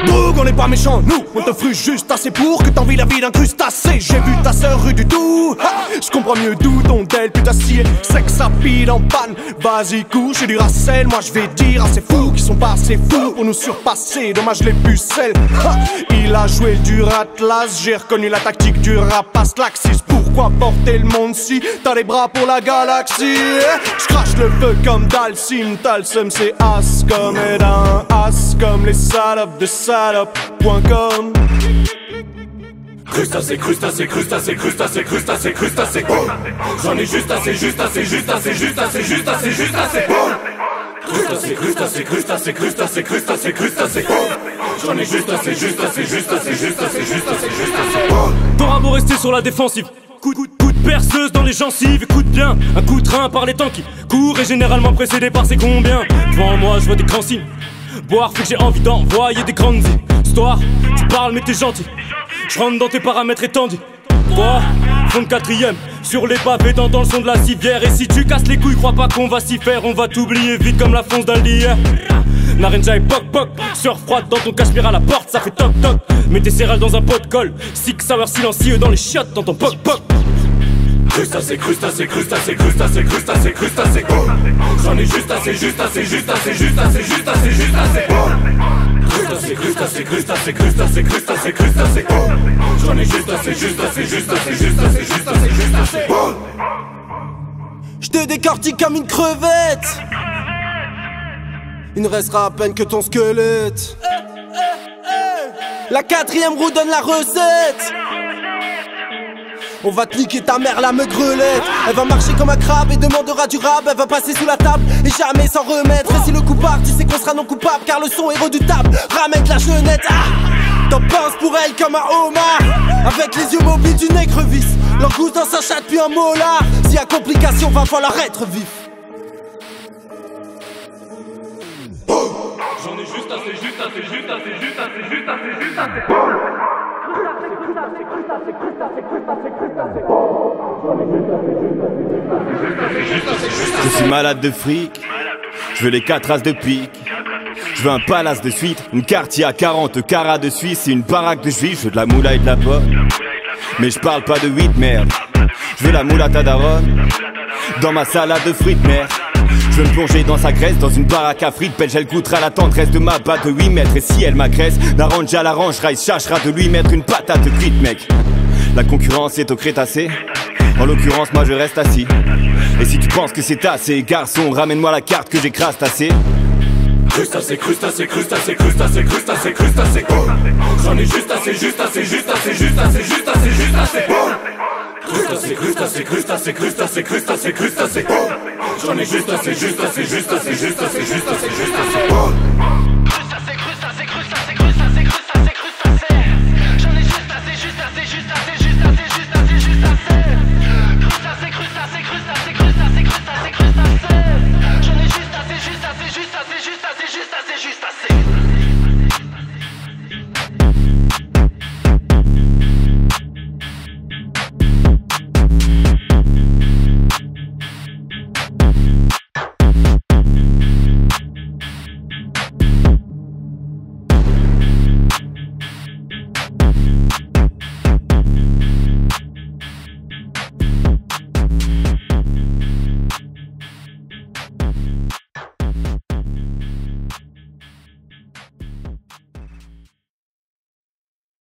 Boug, on n'est pas méchants, nous, on te fruse juste assez pour que t'envies la vie d'un crustacé. J'ai vu ta sœur rue du Doubs, je comprends mieux d'où ton del putassier. Sexe rapide en panne, vas-y couche et du racel. Moi je vais dire à ces fous qui sont pas assez fous pour nous surpasser. Dommage les pucelles, il a joué du Atlas. J'ai reconnu la tactique du rapace. Laxis, pourquoi porter le monde si t'as les bras pour la galaxie? Je crache le feu comme Dalsim, Talsum c'est as comme Edin, as comme les salopes de salope.com. Crustacé, crustacé, crustacé, crustacé, crustacé, crustacé. J'en ai juste assez, juste assez, juste assez, juste assez, juste assez, juste assez. Crustacé, crustacé, crustacé, crustacé, crustacé, crustacé. J'en ai juste assez, juste assez, juste assez, juste assez, juste assez, juste assez. T'auras beau rester sur la défensive. Coup de perceuse dans les gencives, écoute bien. Un coup de train par les temps qui courent et généralement précédé par ses combien. Devant moi je vois des grands signes. Boire fait que j'ai envie d'envoyer des grandes histoires. Tu parles mais t'es gentil. Je rentre dans tes paramètres étendus. Toi, fond de quatrième, sur les pavés dans le son de la civière. Et si tu casses les couilles, crois pas qu'on va s'y faire. On va t'oublier vite comme la fonce d'Aldier. Narenja et poc poc, sueur froide dans ton cachemire à la porte, ça fait toc toc. Mets tes céréales dans un pot de colle, six sour silencieux dans les chiottes dans ton poc poc. Crustacé, crustacé, crustacé, crustacé, crustacé, crustacé. J'en ai juste assez, juste assez, juste assez, juste assez, juste assez, juste assez. Crustacé, crustacé, crustacé, crustacé, crustacé, crustacé. J'en ai juste assez, juste assez, juste assez, juste assez, juste assez, juste assez. J'te décortique comme une crevette. Il ne restera à peine que ton squelette. La quatrième roue donne la recette. On va te niquer ta mère la meugrelette. Elle va marcher comme un crabe et demandera du rap. Elle va passer sous la table et jamais s'en remettre. Et si le coup part, tu sais qu'on sera non coupable car le son est redoutable. Ramène de la jeunette. T'en penses pour elle comme un homard, avec les yeux mobiles d'une écrevisse. L'angouste dans sa chatte puis un molar. S'il y a complication, va falloir être vif. J'en ai juste assez, juste assez, juste assez, juste assez, juste assez, juste assez. Je suis malade de fric, je veux les 4 as de pique. Je veux un palace de suite, une quartier à 40 carats de Suisse et une baraque de juifs. Je veux de la moula et de la pote, mais je parle pas de weed merde. Je veux la moulata daronne dans ma salade de frites merde. Je veux me plonger dans sa graisse, dans une baraque à frites. Belge, elle goûtera la tendresse de ma batte de 8 mètres. Et si elle m'agresse, l'arrange l'arrangera, il cherchera de lui mettre une patate cuite mec. La concurrence est au Crétacé, en l'occurrence moi je reste assis. Et si tu penses que c'est assez, garçon, ramène-moi la carte que j'écrase assez. Crustacé, crustacé, crustacé, crustacé, crustacé, crustacé. J'en ai juste assez, juste assez, juste assez, juste assez, juste assez, juste assez. Crustacé, crustacé, crustacé, crustacé, crustacé, crustacé. J'en ai juste assez, juste assez, juste assez, juste assez, juste assez, juste assez.